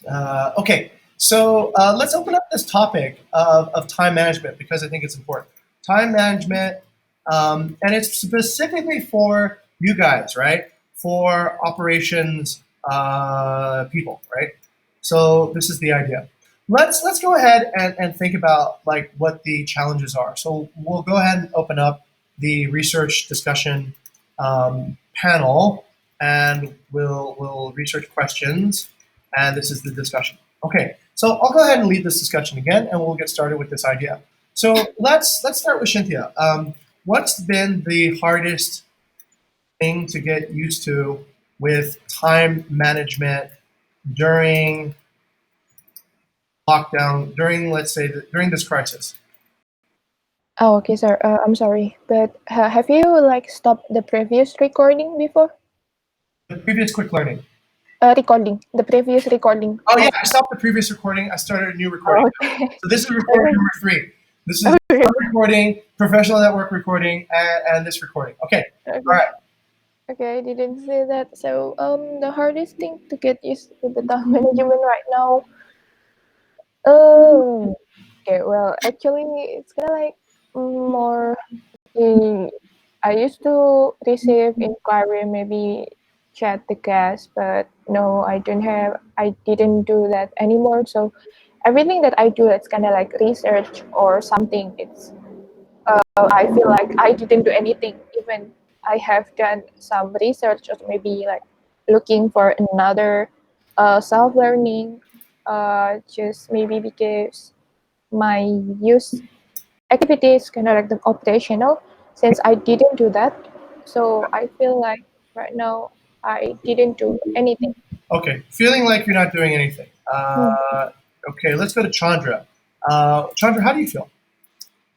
Okay, so let's open up this topic of time management because I think it's important. Time management, and it's specifically for you guys, right? For operations people, right? So this is the idea. Let's go ahead and think about like what the challenges are. So we'll go ahead and open up the research discussion panel, and we'll research questions, and this is the discussion. Okay, so I'll go ahead and lead this discussion again, and we'll get started with this idea. So let's start with Cynthia. What's been the hardest thing to get used to with time management during lockdown, during let's say during this crisis? Oh, okay, sir. I'm sorry, but have you like stopped the previous recording before? The previous quick learning. The previous recording. Oh yeah, I stopped the previous recording. I started a new recording. Oh, okay. So this is recording number 3. This is Okay. recording, professional network recording, and this recording. Okay, all Okay. right. Okay, I didn't say that. So, the hardest thing to get used to the time management right now. Okay. Well, actually, it's kind of like more. mm, I used to receive inquiry, maybe chat the guest, but no, I didn't do that anymore. So everything that I do, it's kind of like research or something. I feel like I didn't do anything. Even I have done some research or maybe like looking for another self learning, just maybe because my use activities kind of like the operational. Since I didn't do that, so I feel like right now I didn't do anything. Okay, feeling like you're not doing anything. Hmm. Okay, let's go to Chandra. Chandra, how do you feel?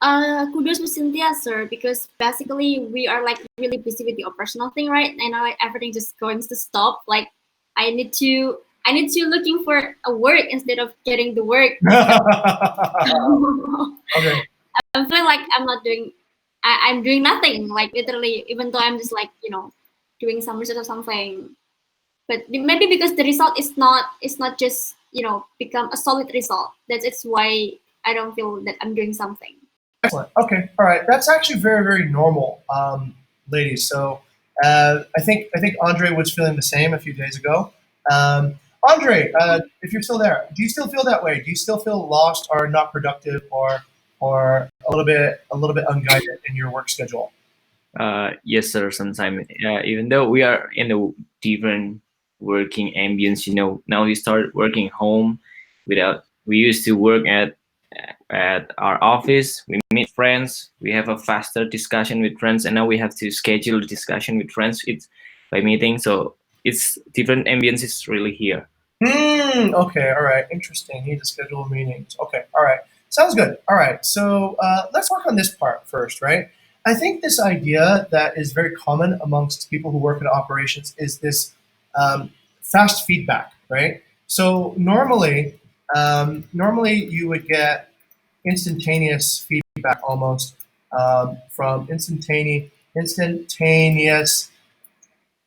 Kudos to Cynthia, sir, because basically we are like really busy with the operational thing, right? And now like everything just going to stop. Like I need to I need to looking for a work instead of getting the work. Okay. I'm feeling like I'm not doing I'm doing nothing, like literally, even though I'm just like, doing some research or something. But maybe because the result is not just, become a solid result. That's why I don't feel that I'm doing something. Excellent. Okay. All right. That's actually very, very normal, ladies. So I think Andre was feeling the same a few days ago. Andre, if you're still there, do you still feel that way? Do you still feel lost or not productive or a little bit unguided in your work schedule? Yes, sir. Sometimes, even though we are in a different working ambience, now we start working home. We used to work at our office. We meet friends. We have a faster discussion with friends, and now we have to schedule the discussion with friends. It's by meeting, so it's different ambience is really here. Okay. All right. Interesting. Need to schedule meetings. Okay. All right. Sounds good. All right. So let's work on this part first, right? I think this idea that is very common amongst people who work in operations is this fast feedback, right? So normally you would get instantaneous feedback almost from instantaneous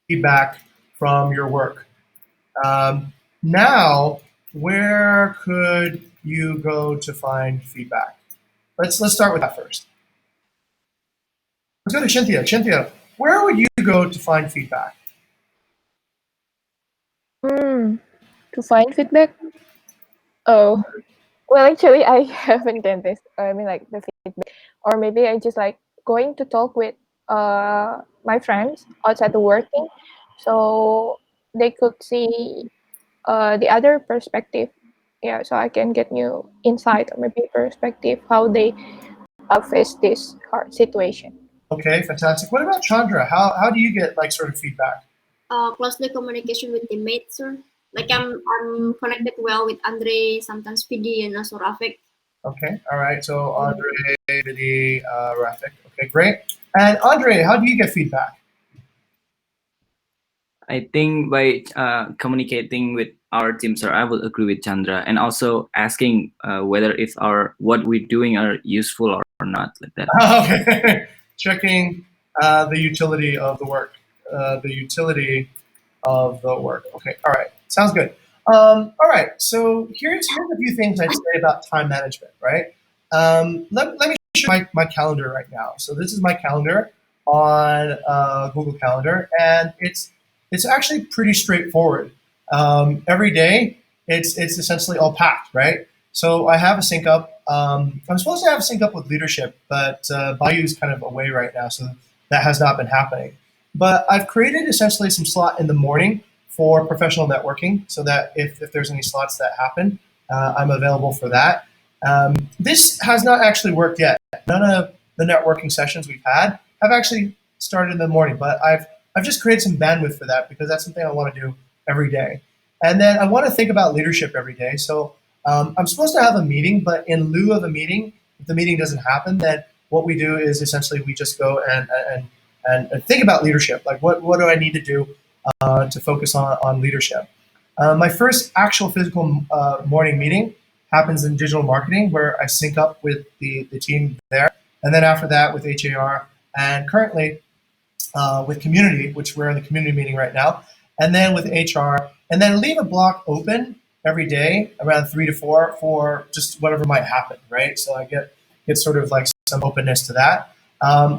feedback from your work. Now, where could you go to find feedback? Let's start with that first. Let's go to Cynthia. Cynthia, where would you go to find feedback? To find feedback. Oh, well, actually, I haven't done this. I mean, like the feedback, or maybe I just like going to talk with my friends outside the working, so they could see the other perspective. Yeah, so I can get new insight or maybe perspective how they face this hard situation. Okay, fantastic. What about Chandra? How do you get like sort of feedback? Closely communication with teammates, sir. Like I'm connected well with Andre, sometimes PD, and also Rafik. Okay, all right. So Andre, Vidi, Rafik. Okay, great. And Andre, how do you get feedback? I think by communicating with our team, sir, I will agree with Chandra, and also asking whether if our what we're doing are useful or not, like that. Okay, checking the utility of the work. The utility of the work. Okay, all right. Sounds good. All right, so here's a few things I'd say about time management, right? Let me show my calendar right now. So this is my calendar on Google Calendar, and it's actually pretty straightforward. Every day, it's essentially all packed, right? So I have a sync up. I'm supposed to have a sync up with leadership, but Bayou's kind of away right now, so that has not been happening. But I've created essentially some slot in the morning for professional networking so that if there's any slots that happen, I'm available for that. This has not actually worked yet. None of the networking sessions we've had have actually started in the morning, but I've just created some bandwidth for that because that's something I want to do every day. And then I want to think about leadership every day. So I'm supposed to have a meeting, but in lieu of a meeting, if the meeting doesn't happen, then what we do is essentially we just go and think about leadership. Like what do I need to do to focus on leadership? My first actual physical morning meeting happens in digital marketing, where I sync up with the team there, and then after that with HAR, and currently with community, which we're in the community meeting right now, and then with HR, and then leave a block open every day around 3 to 4 for just whatever might happen, right? So I get sort of like some openness to that.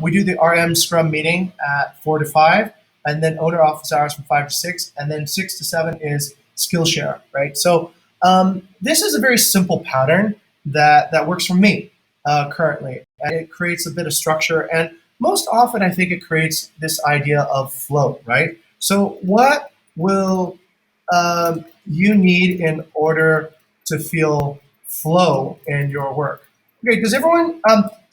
We do the RM Scrum meeting at 4 to 5, and then owner office hours from 5 to 6, and then 6 to 7 is Skillshare, right? So this is a very simple pattern that works for me currently, and it creates a bit of structure. And most often, I think it creates this idea of flow, right? So what will you need in order to feel flow in your work? Okay, does everyone?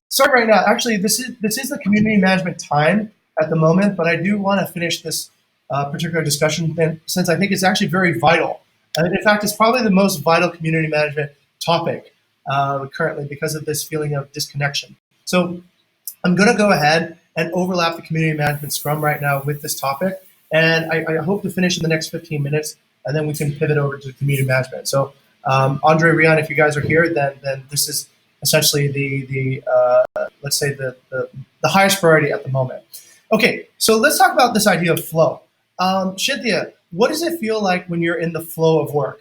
Sorry, right now. Actually, this is the community management time at the moment, but I do want to finish this particular discussion since I think it's actually very vital. And in fact, it's probably the most vital community management topic currently because of this feeling of disconnection. So I'm going to go ahead and overlap the community management scrum right now with this topic. And I hope to finish in the next 15 minutes, and then we can pivot over to community management. So Andre, Rian, if you guys are here, then this is essentially the let's say the highest priority at the moment. Okay, so let's talk about this idea of flow. Shinthia, what does it feel like when you're in the flow of work?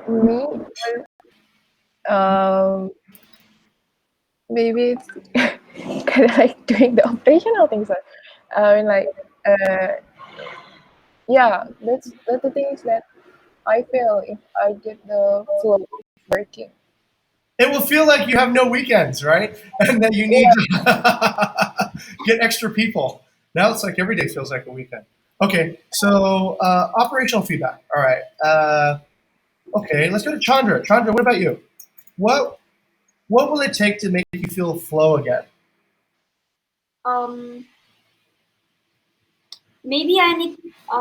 Me, um, maybe it's kind of like doing the operational things. I mean, like, uh, yeah, that's the things that I feel if I get the flow of working. It will feel like you have no weekends, right? And that you need Yeah, to get extra people. Now it's like every day feels like a weekend. Okay, so operational feedback. All right. Okay, let's go to Chandra. Chandra, what about you? What what will it take to make you feel flow again? Um, maybe I need a,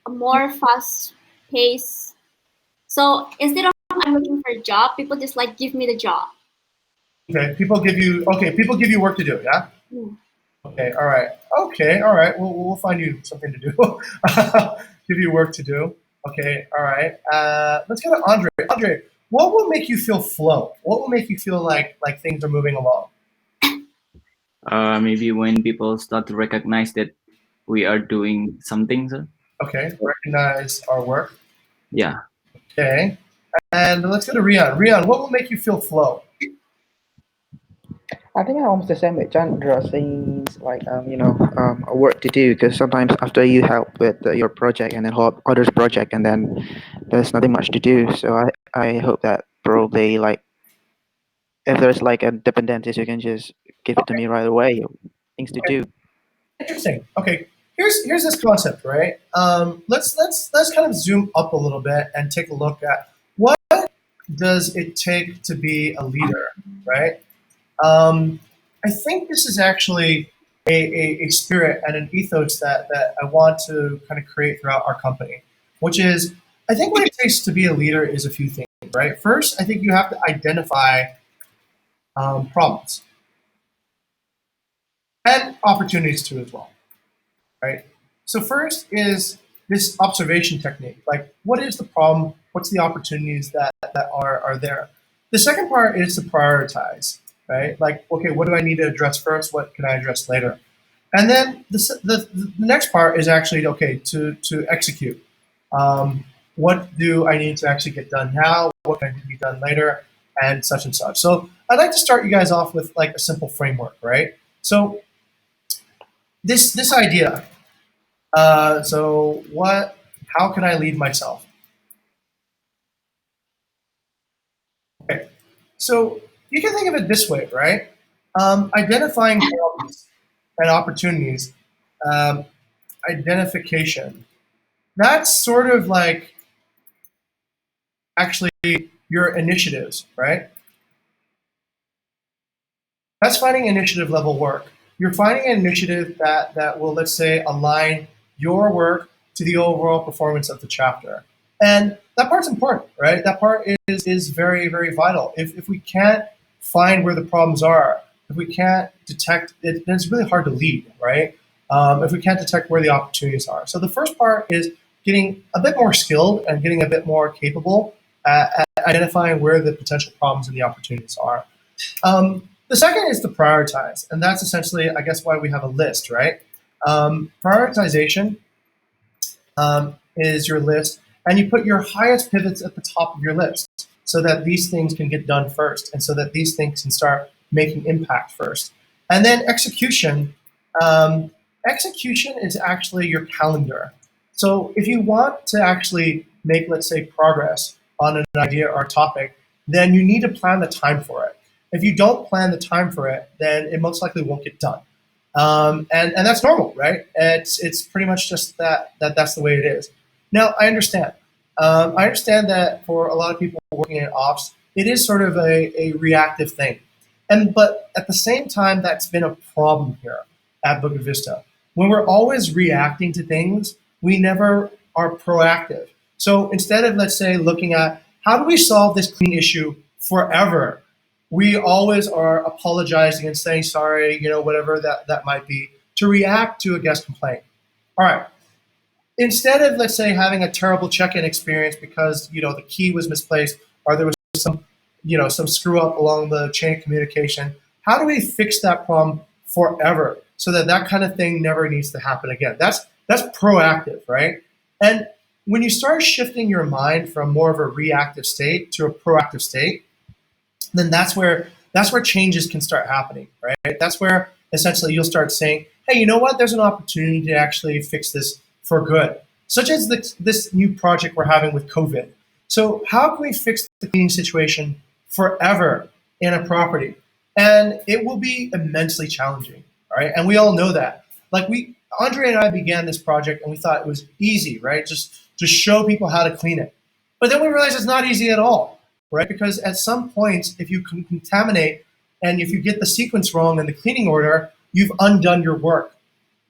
a more fast pace. So instead of I'm looking for a job, people just like give me the job. People give you work to do, yeah? Mm. Okay, all right. Okay, all right. We'll find you something to do. Give you work to do. Okay, all right. Let's go to Andre. Andre, what will make you feel flow? What will make you feel like things are moving along? Maybe when people start to recognize that we are doing something, sir. Okay, recognize our work. Yeah. Okay, and let's go to Rian. Rian, what will make you feel flow? I think I'm almost the same with Chandra, things like work to do. Because sometimes after you help with your project and then help others' project, and then there's nothing much to do. So I hope that probably like if there's like a dependencies, you can just give it to Okay, me right away. Things to okay, do. interesting. Okay, here's this concept, right? Let's kind of zoom up a little bit and take a look at what does it take to be a leader, right? Um, I think this is actually a spirit and an ethos that I want to kind of create throughout our company, which is I think what it takes to be a leader is a few things, right? First, I think you have to identify problems and opportunities too as well, right? So first is this observation technique, like what is the problem? What's the opportunities that are there? The second part is to prioritize, right? Like, okay, what do I need to address first? What can I address later? And then the next part is actually okay to execute. What do I need to actually get done now? What can be done later? And such. So I'd like to start you guys off with like a simple framework, right? So this idea. So what? How can I lead myself? Okay. So you can think of it this way, right? Identifying problems and opportunities, um, identification. That's sort of like actually your initiatives, right? That's finding initiative level work. You're finding an initiative that will, let's say, align your work to the overall performance of the chapter. And that part's important, right? That part is very, very vital. If we can't find where the problems are, if we can't detect it, then it's really hard to lead, right? If we can't detect where the opportunities are. So the first part is getting a bit more skilled and getting a bit more capable at identifying where the potential problems and the opportunities are. The second is to prioritize, and that's essentially, I guess, why we have a list, right? Prioritization is your list, and you put your highest pivots at the top of your list so that these things can get done first, and so that these things can start making impact first. And then execution. Execution is actually your calendar. So if you want to actually make, let's say, progress on an idea or a topic, then you need to plan the time for it. If you don't plan the time for it, then it most likely won't get done. And that's normal, right? It's pretty much just that's the way it is. Now, I understand. I understand that for a lot of people working in ops, it is sort of a reactive thing. But at the same time, that's been a problem here at Bukit Vista. When we're always reacting to things, we never are proactive. So instead of, let's say, looking at how do we solve this cleaning issue forever, we always are apologizing and saying sorry, whatever that might be, to react to a guest complaint. All right. Instead of, let's say, having a terrible check-in experience because the key was misplaced or there was some screw up along the chain of communication, how do we fix that problem forever so that kind of thing never needs to happen again? That's proactive, right? And when you start shifting your mind from more of a reactive state to a proactive state, then that's where changes can start happening, right? That's where essentially you'll start saying, hey, you know what? There's an opportunity to actually fix this for good, such as this new project we're having with COVID. So how can we fix the cleaning situation forever in a property? And it will be immensely challenging, right? And we all know that. Like Andre and I began this project and we thought it was easy, right? Just show people how to clean it. But then we realized it's not easy at all, right? Because at some points, if you can contaminate and if you get the sequence wrong in the cleaning order, you've undone your work.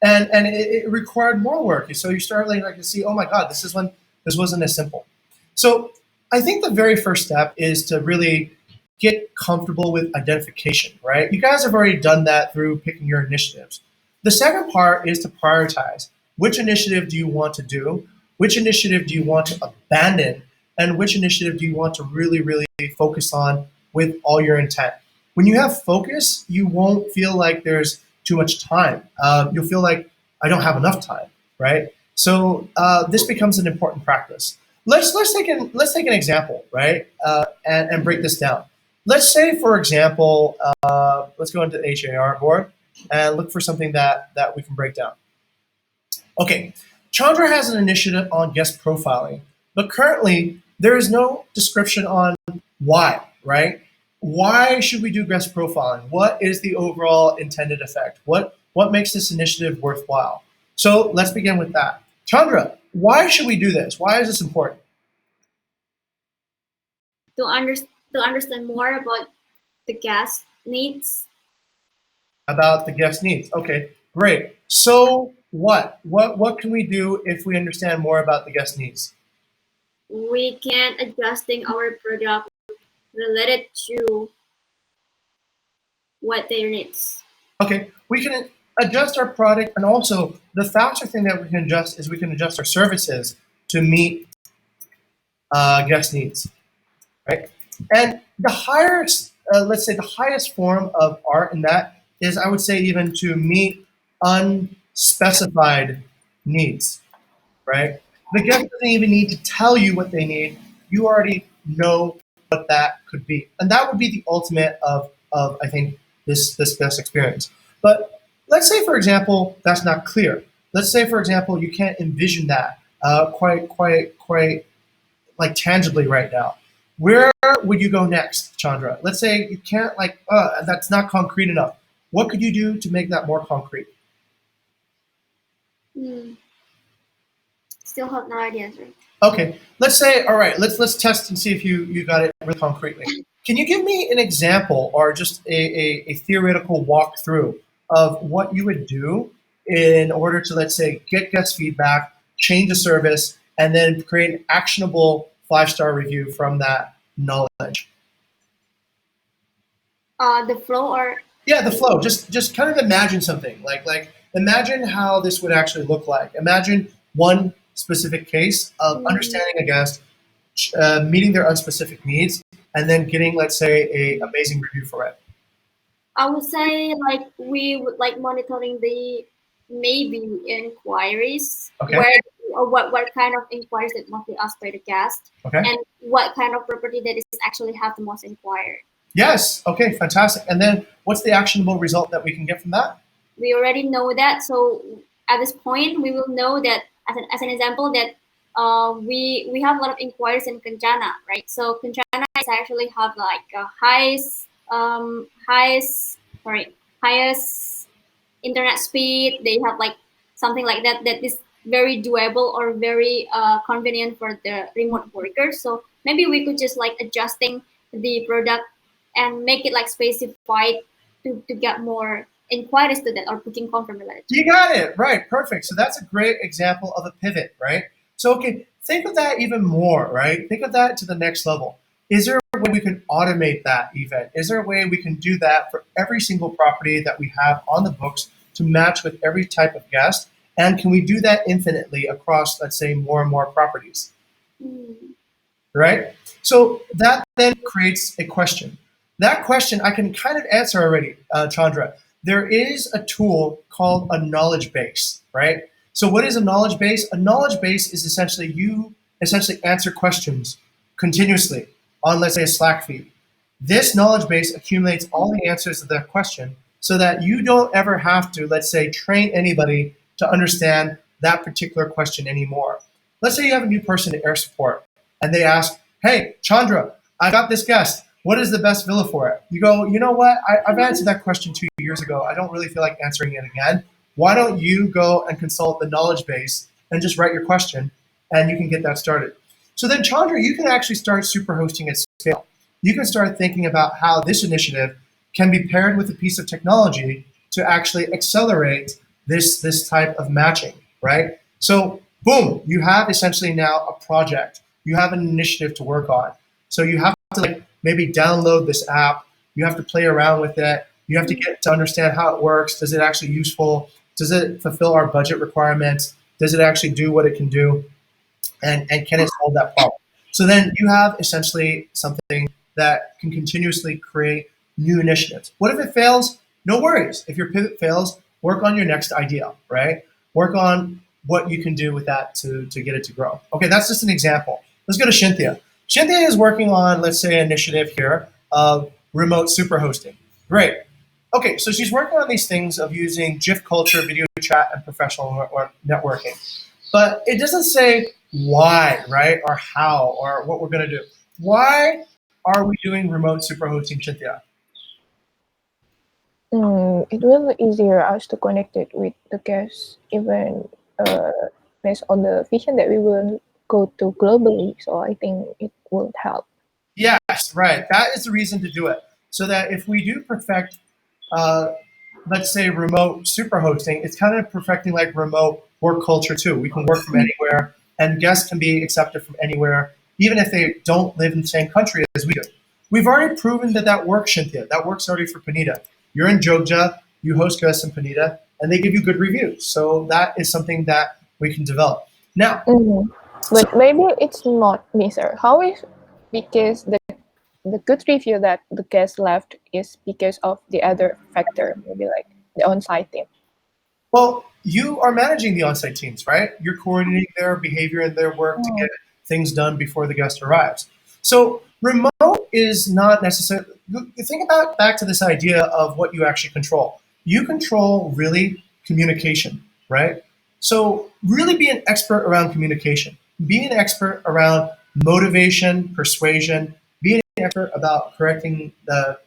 And it required more work. So you start like to see, oh my God, this wasn't as simple. So I think the very first step is to really get comfortable with identification, right? You guys have already done that through picking your initiatives. The second part is to prioritize. Which initiative do you want to do? Which initiative do you want to abandon? And which initiative do you want to really, really focus on with all your intent? When you have focus, you won't feel like there's too much time. You'll feel like I don't have enough time, right? So this becomes an important practice. Let's take an example, right? And break this down. Let's say, for example, let's go into the HAR board and look for something that we can break down. Okay, Chandra has an initiative on guest profiling, but currently there is no description on why, right? Why should we do guest profiling? What is the overall intended effect? What makes this initiative worthwhile? So let's begin with that. Chandra, why should we do this? Why is this important? To understand more about the guest needs. About the guest needs. Okay, great. So what can we do if we understand more about the guest needs? We can adjusting our product related to what their needs. Okay, we can adjust our product, and also the faster thing that we can adjust is we can adjust our services to meet guest needs, right? And the highest, let's say, the highest form of art in that is, I would say, even to meet unspecified needs, right? The guest doesn't even need to tell you what they need. You already know what that could be. And that would be the ultimate of I think, this guest experience. But let's say, for example, that's not clear. Let's say, for example, you can't envision that quite like tangibly right now. Where would you go next, Chandra? Let's say you can't like, that's not concrete enough. What could you do to make that more concrete? Still have no ideas, right? Okay, let's say, all right, let's test and see if you got it really concretely. Can you give me an example or just a theoretical walkthrough of what you would do in order to, let's say, get guest feedback, change a service, and then create an actionable 5-star review from that knowledge? The flow or Yeah, the flow. Just kind of imagine something. Like imagine how this would actually look like. Imagine one specific case of understanding a guest, meeting their unspecific needs, and then getting, let's say, a amazing review for it. I would say like we would like monitoring the maybe inquiries Okay. where or what kind of inquiries that must be asked by the guest Okay. and what kind of property that is actually have the most inquired. Yes. Okay. Fantastic. And then what's the actionable result that we can get from that? We already know that, so at this point we will know that as an example that we have a lot of inquiries in Kencana, right? So Kencana is actually have like a highest internet speed. They have like something like that that is very doable or very convenient for the remote workers. So maybe we could just like adjusting the product and make it like specified to get more inquiries to that or booking confirmation. You got it. Right. Perfect. So that's a great example of a pivot, right? So, okay, think of that even more, right? Think of that to the next level. Is there a way we can automate that event? Is there a way we can do that for every single property that we have on the books to match with every type of guest? And can we do that infinitely across, let's say, more and more properties? Right? So that then creates a question. That question I can kind of answer already, Chandra. There is a tool called a knowledge base, right? So what is a knowledge base? A knowledge base is essentially you essentially answer questions continuously on, let's say, a Slack feed. This knowledge base accumulates all the answers to that question so that you don't ever have to, let's say, train anybody to understand that particular question anymore. Let's say you have a new person in air support and they ask, hey, Chandra, I got this guest. What is the best villa for it? You go, you know what? I've answered that question 2 years ago. I don't really feel like answering it again. Why don't you go and consult the knowledge base and just write your question and you can get that started. So then, Chandra, you can actually start superhosting at scale. You can start thinking about how this initiative can be paired with a piece of technology to actually accelerate this type of matching, right? So boom, you have essentially now a project. You have an initiative to work on. So you have to like maybe download this app. You have to play around with it. You have to get to understand how it works. Does it actually useful? Does it fulfill our budget requirements? Does it actually do what it can do? And can it solve that problem? So then you have essentially something that can continuously create new initiatives. What if it fails? No worries. If your pivot fails, work on your next idea, right? Work on what you can do with that to get it to grow. Okay, that's just an example. Let's go to Shinthia. Shinthia is working on, let's say, an initiative here of remote superhosting. Great. Okay, so she's working on these things of using GIF culture, video chat, and professional networking. But it doesn't say why, right? Or how, or what we're going to do. Why are we doing remote superhosting, Shinthia? It will be easier us to connect it with the guests, even based on the vision that we will go to globally. So I think it will help. Yes, right. That is the reason to do it. So that if we do perfect, let's say, remote superhosting, it's kind of perfecting like remote work culture too. We can work from anywhere, and guests can be accepted from anywhere, even if they don't live in the same country as we do. We've already proven that that works, Shinthia. That works already for Panita. You're in Jogja, you host guests in Panita, and they give you good reviews. So that is something that we can develop. Now, But maybe it's not Miser. How is because the good review that the guest left is because of the other factor, maybe like the on-site team. Well, you are managing the on-site teams, right? You're coordinating their behavior and their work to get things done before the guest arrives. So remote is not necessarily. You think about back to this idea of what you actually control. You control really communication, right? So really be an expert around communication. Be an expert around motivation, persuasion. Be an expert about correcting the,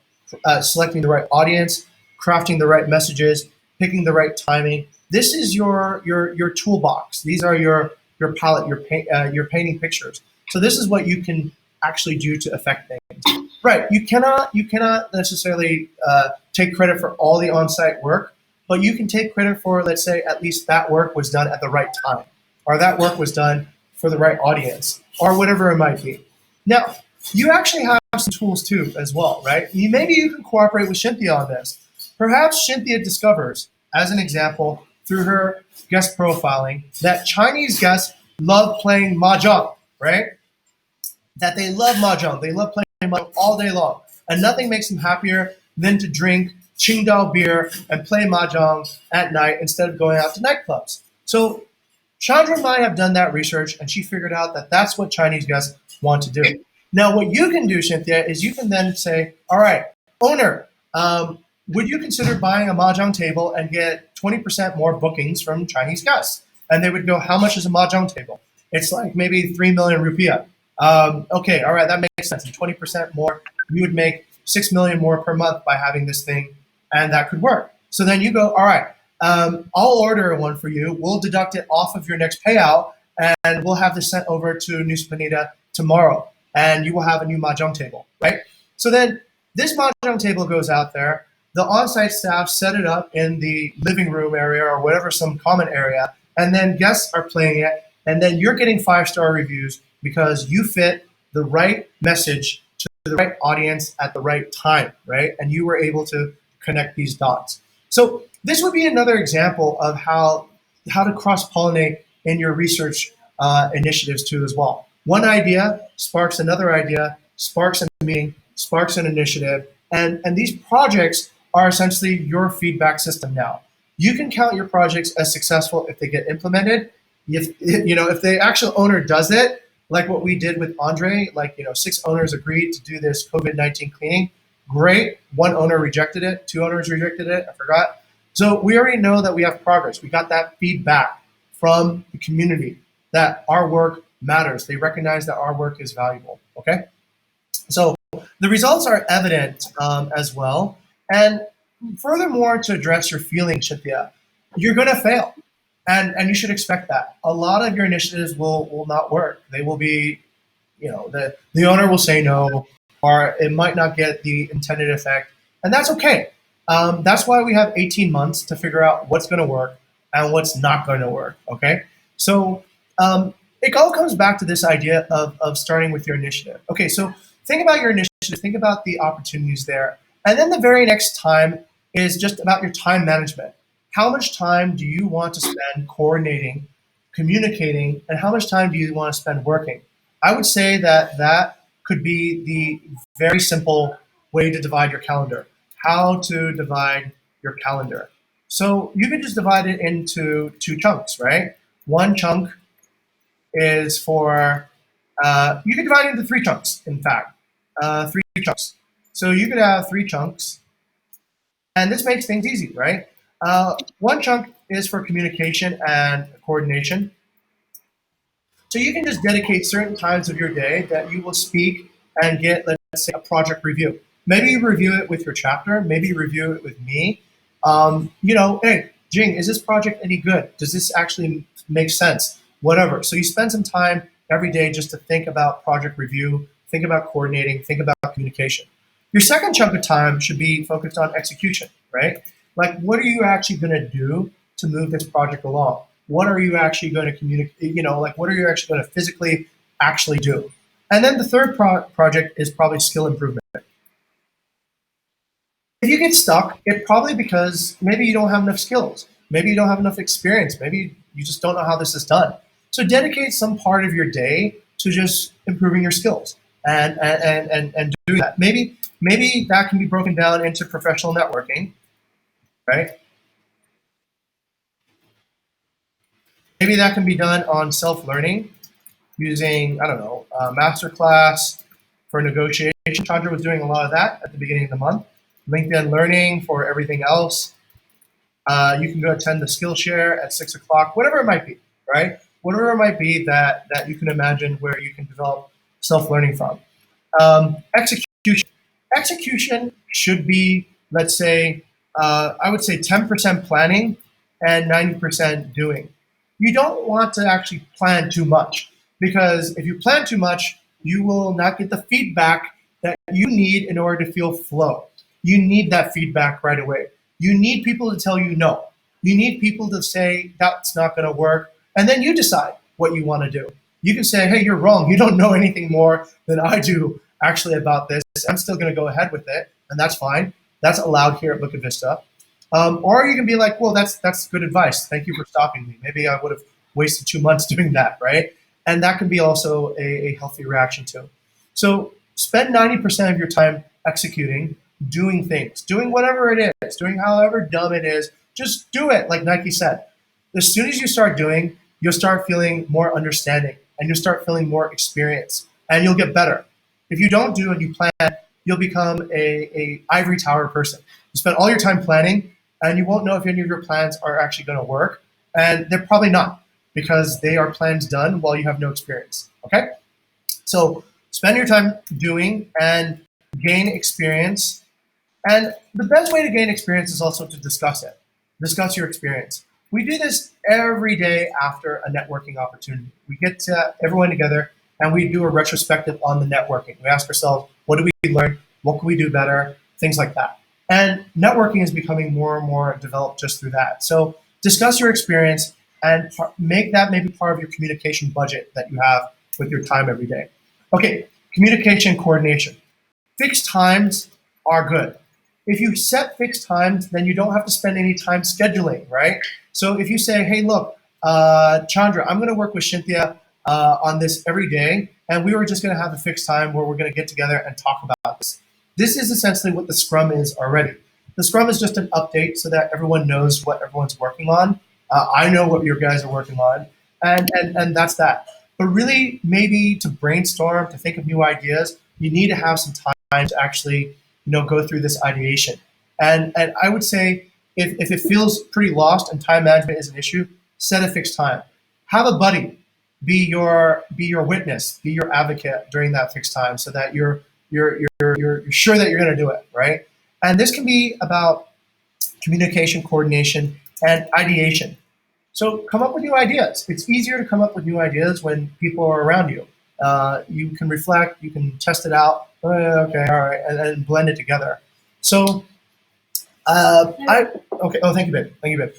selecting the right audience, crafting the right messages, picking the right timing. This is your toolbox. These are your palette, your painting pictures. So this is what you can actually do to affect things. Right. You cannot necessarily take credit for all the on-site work, but you can take credit for, let's say, at least that work was done at the right time, or that work was done for the right audience, or whatever it might be. Now, you actually have some tools too, as well, right? Maybe you can cooperate with Cynthia on this. Perhaps Cynthia discovers, as an example, through her guest profiling, that Chinese guests love playing mahjong, right? That they love mahjong. They love playing mahjong all day long. And nothing makes them happier than to drink Qingdao beer and play mahjong at night instead of going out to nightclubs. So Chandra might have done that research, and she figured out that that's what Chinese guests want to do. Now, what you can do, Cynthia, is you can then say, all right, owner, would you consider buying a mahjong table and get 20% more bookings from Chinese guests? And they would go, how much is a mahjong table? It's like maybe 3 million rupiah. Okay, all right, that makes sense. And 20% more, you would make 6 million more per month by having this thing, and that could work. So then you go, all right, I'll order one for you. We'll deduct it off of your next payout, and we'll have this sent over to Nusa Penida tomorrow, and you will have a new mahjong table, right? So then this mahjong table goes out there. The on-site staff set it up in the living room area or whatever, some common area, and then guests are playing it, and then you're getting 5-star reviews because you fit the right message to the right audience at the right time, right? And you were able to connect these dots. So this would be another example of how to cross-pollinate in your research initiatives too as well. One idea sparks another idea, sparks a meeting, sparks an initiative, and these projects are essentially your feedback system now. You can count your projects as successful if they get implemented. If the actual owner does it, like what we did with Andre, 6 owners agreed to do this COVID-19 cleaning. Great. 1 owner rejected it. 2 owners rejected it. I forgot. So we already know that we have progress. We got that feedback from the community that our work matters. They recognize that our work is valuable. Okay. So the results are evident as well. And furthermore, to address your feelings, Cynthia, you're going to fail. And you should expect that. A lot of your initiatives will not work. They will be, the owner will say no, or it might not get the intended effect. And that's okay. That's why we have 18 months to figure out what's going to work and what's not going to work. Okay. So it all comes back to this idea of starting with your initiative. Okay. So think about your initiative, think about the opportunities there. And then the very next time is just about your time management. How much time do you want to spend coordinating, communicating, and how much time do you want to spend working? I would say that could be the very simple way to divide your calendar. How to divide your calendar. So you can just divide it into 2 chunks, right? One chunk is for, you can divide it into 3 chunks, in fact, 3 chunks. So you could have 3 chunks, and this makes things easy, right? One chunk is for communication and coordination. So you can just dedicate certain times of your day that you will speak and get, let's say, a project review. Maybe you review it with your chapter. Maybe you review it with me. Hey, Jing, is this project any good? Does this actually make sense? Whatever. So you spend some time every day just to think about project review, think about coordinating, think about communication. Your second chunk of time should be focused on execution, right? Like, what are you actually going to do to move this project along? What are you actually going to communicate? What are you actually going to physically actually do? And then the third project is probably skill improvement. If you get stuck, it's probably because maybe you don't have enough skills. Maybe you don't have enough experience. Maybe you just don't know how this is done. So dedicate some part of your day to just improving your skills and do that. Maybe that can be broken down into professional networking, right? Maybe that can be done on self-learning using, I don't know, a masterclass for negotiation. Chandra was doing a lot of that at the beginning of the month. LinkedIn Learning for everything else. You can go attend the Skillshare at 6 o'clock, whatever it might be, right? Whatever it might be that you can imagine where you can develop self-learning from. Execution. Execution should be, let's say, I would say 10% planning and 90% doing. You don't want to actually plan too much, because if you plan too much, you will not get the feedback that you need in order to feel flow. You need that feedback right away. You need people to tell you no. You need people to say that's not going to work, and then you decide what you want to do. You can say, hey, you're wrong. You don't know anything more than I do actually about this. I'm still going to go ahead with it, and that's fine. That's allowed here at Bukit Vista. Or you can be like, well, that's good advice. Thank you for stopping me. Maybe I would have wasted 2 months doing that, right? And that can be also a healthy reaction too. So spend 90% of your time executing, doing things, doing whatever it is, doing however dumb it is. Just do it, like Nike said. As soon as you start doing, you'll start feeling more understanding, and you'll start feeling more experience, and you'll get better. If you don't do and you plan, you'll become a ivory tower person. You spend all your time planning, and you won't know if any of your plans are actually going to work, and they're probably not, because they are plans done while you have no experience. Okay? So spend your time doing and gain experience. And the best way to gain experience is also to discuss it. Discuss your experience. We do this every day after a networking opportunity. We get everyone together and we do a retrospective on the networking. We ask ourselves, what did we learn? What can we do better? Things like that. And networking is becoming more and more developed just through that. So discuss your experience and make that maybe part of your communication budget that you have with your time every day. Okay, communication coordination. Fixed times are good. If you set fixed times, then you don't have to spend any time scheduling, right? So if you say, hey, look, Chandra, I'm going to work with Cynthia on this every day, and we were just going to have a fixed time where we're going to get together and talk about this. This is essentially what the Scrum is already. The Scrum is just an update so that everyone knows what everyone's working on. I know what your guys are working on, and that's that. But really, maybe to brainstorm, to think of new ideas, you need to have some time to actually go through this ideation. And I would say if it feels pretty lost and time management is an issue, set a fixed time. Have a buddy be your witness, be your advocate during that fixed time, so that you're sure that you're going to do it, right? And this can be about communication, coordination, and ideation. So come up with new ideas. It's easier to come up with new ideas when people are around you. You can reflect, you can test it out. Okay, all right, and blend it together. So, okay. Oh, thank you, babe. Thank you, babe.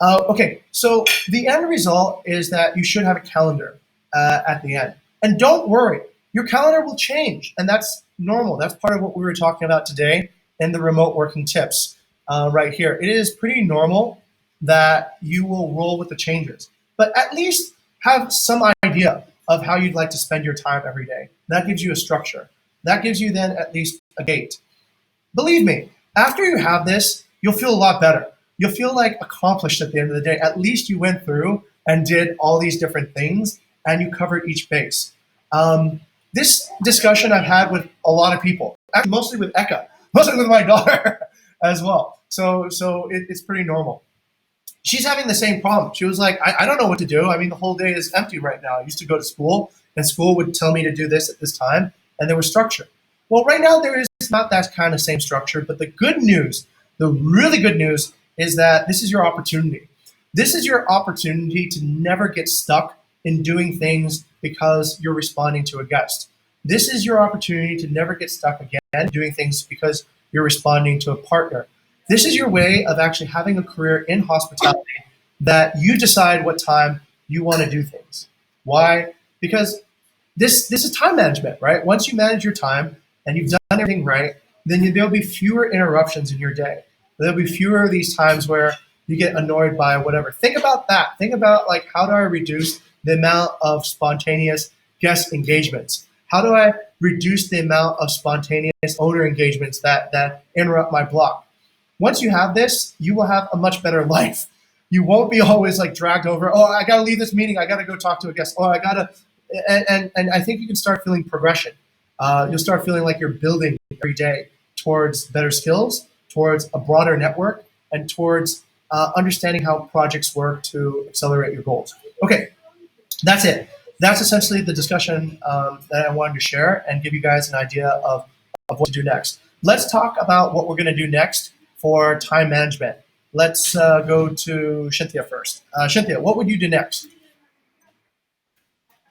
Okay, so the end result is that you should have a calendar at the end. And don't worry, your calendar will change, and that's normal. That's part of what we were talking about today in the remote working tips right here. It is pretty normal that you will roll with the changes, but at least have some idea of how you'd like to spend your time every day. That gives you a structure. That gives you then at least a gate. Believe me, after you have this, you'll feel a lot better. You'll feel like accomplished at the end of the day. At least you went through and did all these different things and you covered each base. This discussion I've had with a lot of people, actually mostly with Eka, mostly with my daughter as well. So it's pretty normal. She's having the same problem. She was like, I don't know what to do. I mean, the whole day is empty right now. I used to go to school, and school would tell me to do this at this time, and there was structure. Well, right now there is not that kind of same structure, but the good news, the really good news, is that this is your opportunity. This is your opportunity to never get stuck in doing things because you're responding to a guest. This is your opportunity to never get stuck again doing things because you're responding to a partner. This is your way of actually having a career in hospitality that you decide what time you want to do things. Why? Because this is time management, right? Once you manage your time and you've done everything right, then there'll be fewer interruptions in your day. There'll be fewer of these times where you get annoyed by whatever. Think about that. Think about, like, how do I reduce the amount of spontaneous guest engagements? How do I reduce the amount of spontaneous owner engagements that interrupt my block? Once you have this, you will have a much better life. You won't be always like dragged over. Oh, I got to leave this meeting. I got to go talk to a guest. Oh, I got to, and I think you can start feeling progression. You'll start feeling like you're building every day towards better skills, towards a broader network, and towards understanding how projects work to accelerate your goals. Okay, that's it. That's essentially the discussion that I wanted to share and give you guys an idea of what to do next. Let's talk about what we're going to do next for time management. Let's go to Cynthia first. Cynthia, what would you do next?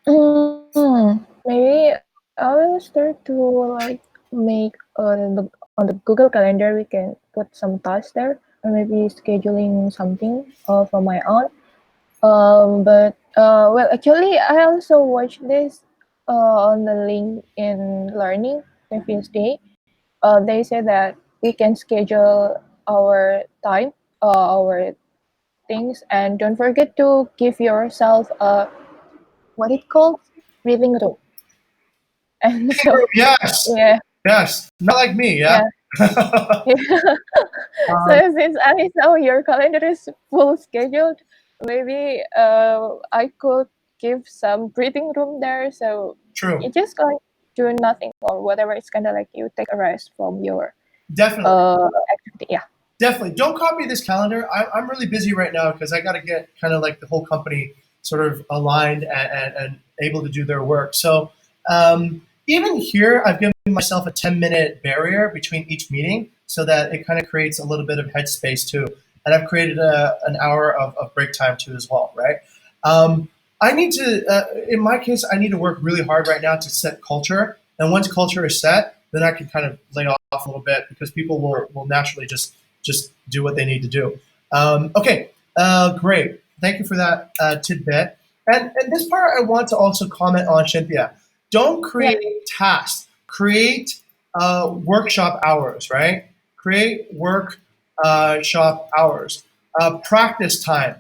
Maybe I will start to like make on the Google Calendar we can put some tasks there, or maybe scheduling something for my own. But well, actually, I also watched this on the link in Learning previous day. They say that we can schedule our time, our things, and don't forget to give yourself a what it called breathing room. And so Yes, yeah, yes. Not like me, yeah? yeah. Yeah. So since I know your calendar is full scheduled, maybe I could give some breathing room there. So True, you just like do nothing or whatever. It's kind of like you take a rest from your definitely. activity. Yeah. Definitely. Don't copy this calendar. I'm really busy right now because I got to get kind of like the whole company sort of aligned and able to do their work. So even here, I've given myself a 10-minute barrier between each meeting so that it kind of creates a little bit of headspace too. And I've created an hour of break time too as well, right? I need to, in my case, I need to work really hard right now to set culture. And once culture is set, then I can kind of lay off a little bit because people will naturally just do what they need to do. Okay, great. Thank you for that tidbit. And this part, I want to also comment on Cynthia. Don't create tasks. Create workshop hours, right? Create workshop hours. Practice time.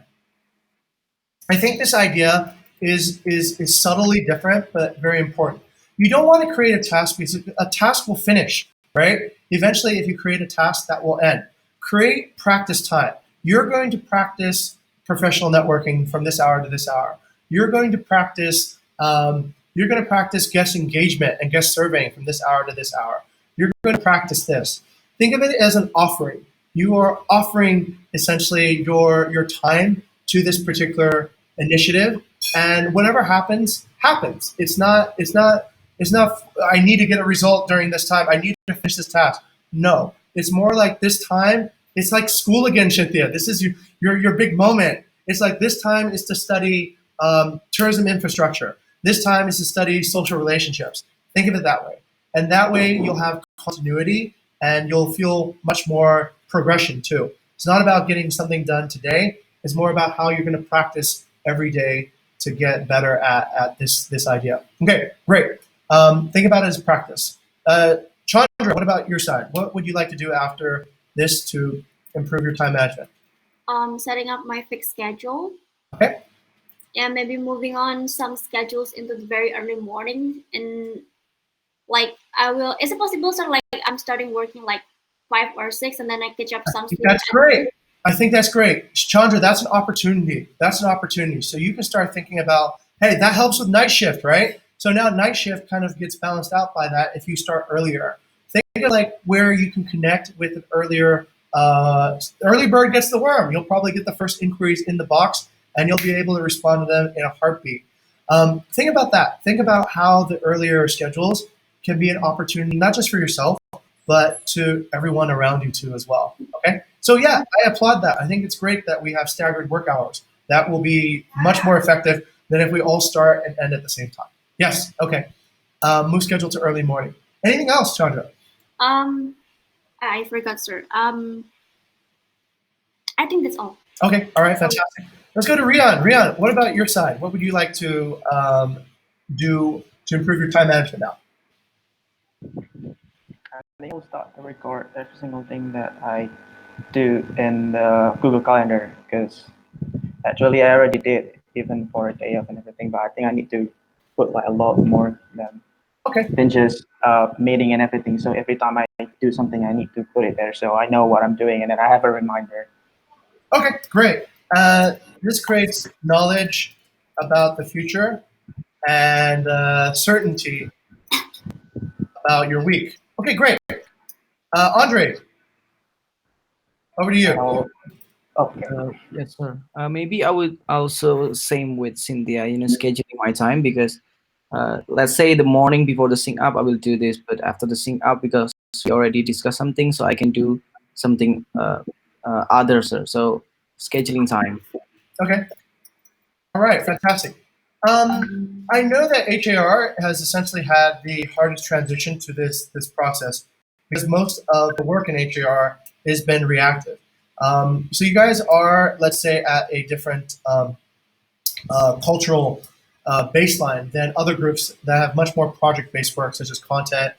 I think this idea is subtly different, but very important. You don't want to create a task because a task will finish, right? Eventually, if you create a task, that will end. Create practice time. You're going to practice professional networking from this hour to this hour. You're going to practice. You're going to practice guest engagement and guest surveying from this hour to this hour. You're going to practice this. Think of it as an offering. You are offering essentially your time to this particular initiative, and whatever happens happens. It's not I need to get a result during this time, I need to finish this task. No, it's more like this time it's like school again, Cynthia. This is your big moment. It's like this time is to study tourism infrastructure. This time is to study social relationships. Think of it that way, and that way you'll have continuity and you'll feel much more progression too. It's not about getting something done today. It's more about how you're going to practice every day to get better at this idea. Okay, great. Think about it as practice. Chandra, what about your side? What would you like to do after this to improve your time management? Setting up my fixed schedule. Okay. Yeah, maybe moving on some schedules into the very early morning, and like I will. Is it possible? So like I'm starting working like 5 or 6, and then I catch up some sleep. That's great. I think that's great. Chandra, that's an opportunity. That's an opportunity. So you can start thinking about, hey, that helps with night shift, right? So now night shift kind of gets balanced out by that if you start earlier. Think of like where you can connect with an earlier, early bird gets the worm. You'll probably get the first inquiries in the box and you'll be able to respond to them in a heartbeat. Think about that. Think about how the earlier schedules can be an opportunity, not just for yourself, but to everyone around you too as well. Okay. So yeah, I applaud that. I think it's great that we have staggered work hours. That will be much more effective than if we all start and end at the same time. Yes. Okay. Move schedule to early morning. Anything else, Chandra? I forgot, sir. I think that's all. Okay. All right. Fantastic. Let's go to Rian. Rian, what about your side? What would you like to do to improve your time management now? I will start to record every single thing that I do in the Google Calendar because actually I already did even for a day off and everything, but I think I need to put like a lot more than just meeting and everything. So every time I do something, I need to put it there so I know what I'm doing and then I have a reminder. Okay, great. This creates knowledge about the future and certainty about your week. Okay, great. Andre, over to you. Oh, yes, sir. Maybe I would also same with Cynthia, scheduling my time because let's say the morning before the sync up, I will do this, but after the sync up, because we already discussed something, so I can do something other, sir. So scheduling time. Okay. All right, fantastic. I know that HAR has essentially had the hardest transition to this process because most of the work in HAR has been reactive. So you guys are, let's say, at a different cultural baseline than other groups that have much more project-based work, such as content,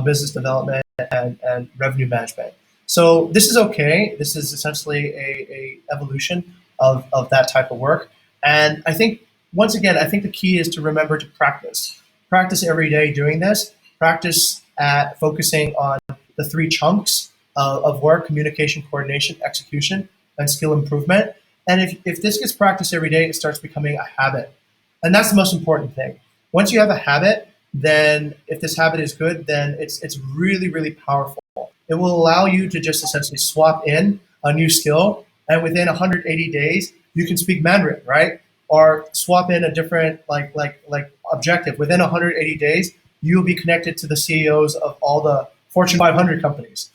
business development, and revenue management. So this is okay. This is essentially a evolution of that type of work. And I think, once again, I think the key is to remember to practice. Practice every day doing this. Practice at focusing on the three chunks of work: communication, coordination, execution, and skill improvement. And if this gets practiced every day, it starts becoming a habit. And that's the most important thing. Once you have a habit, then if this habit is good, then it's really, really powerful. It will allow you to just essentially swap in a new skill, and within 180 days, you can speak Mandarin, right? Or swap in a different like objective. Within 180 days, you'll be connected to the CEOs of all the Fortune 500 companies.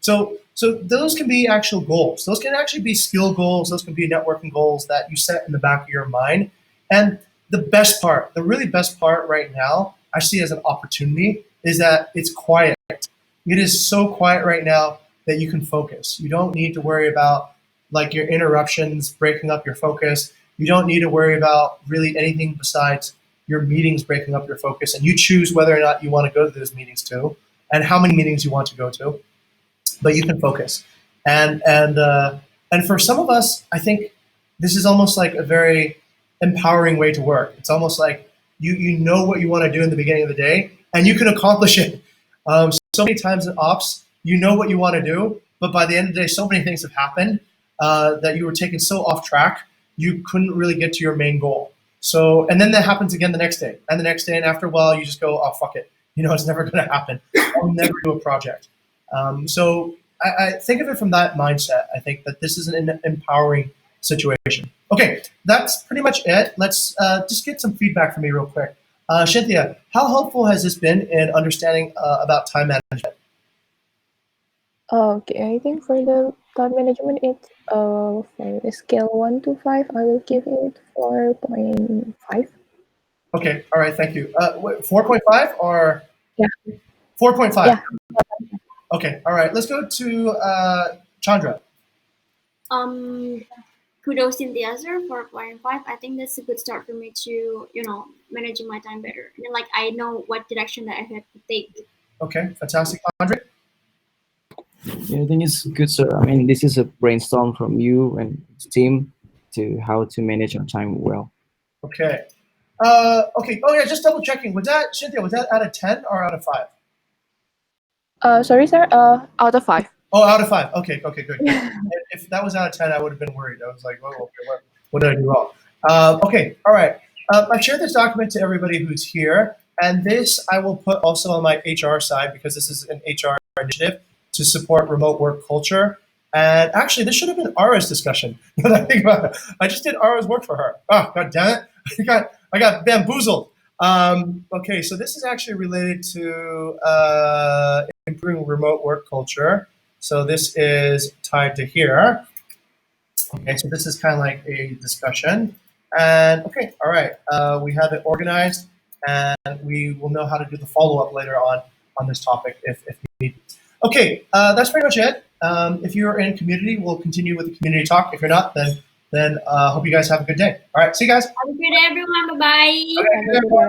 So those can be actual goals. Those can actually be skill goals. Those can be networking goals that you set in the back of your mind. And the best part, the really best part right now, I see as an opportunity, is that it's quiet. It is so quiet right now that you can focus. You don't need to worry about like your interruptions breaking up your focus. You don't need to worry about really anything besides your meetings breaking up your focus. And you choose whether or not you want to go to those meetings too, and how many meetings you want to go to. But you can focus. And for some of us, I think this is almost like a very empowering way to work. It's almost like you know what you want to do in the beginning of the day, and you can accomplish it. So many times in ops, you know what you want to do, but by the end of the day, so many things have happened that you were taken so off track, you couldn't really get to your main goal. So, and then that happens again the next day, and the next day, and after a while, you just go, oh, fuck it. It's never going to happen. I'll never do a project. So I think of it from that mindset. I think that this is an empowering situation. Okay, that's pretty much it. Let's just get some feedback from me real quick. Cynthia, how helpful has this been in understanding about time management? Okay, I think for the time management, it's for the scale 1 to 5, I will give it 4.5. Okay, all right, thank you. 4.5 or? Yeah. 4.5? Yeah. Okay, all right, let's go to Chandra. Kudos in the answer for 4.5. I think that's a good start for me to, managing my time better. And like I know what direction that I have to take. Okay, fantastic. Andre? Yeah, I think it's good, sir. I mean, this is a brainstorm from you and the team to how to manage your time well. Okay. Okay. Oh yeah, just double checking. Was that, Cynthia, was that out of 10 or out of 5? Sorry, sir. Out of 5. Oh, out of 5. Okay, good. If that was out of 10, I would have been worried. I was like, oh, okay, what did I do wrong? Okay, all right. I've shared this document to everybody who's here, and this I will put also on my HR side because this is an HR initiative to support remote work culture. And actually, this should have been Ara's discussion. When I think about it, I just did Ara's work for her. Oh, god damn it! I got bamboozled. Okay, so this is actually related to improving remote work culture. So this is tied to here. Okay, so this is kind of like a discussion. And okay, all right, we have it organized, and we will know how to do the follow-up later on this topic if need. Okay, that's pretty much it. If you're in community, we'll continue with the community talk. If you're not, then hope you guys have a good day. All right, see you guys. Have a good day, everyone. Bye-bye. Okay,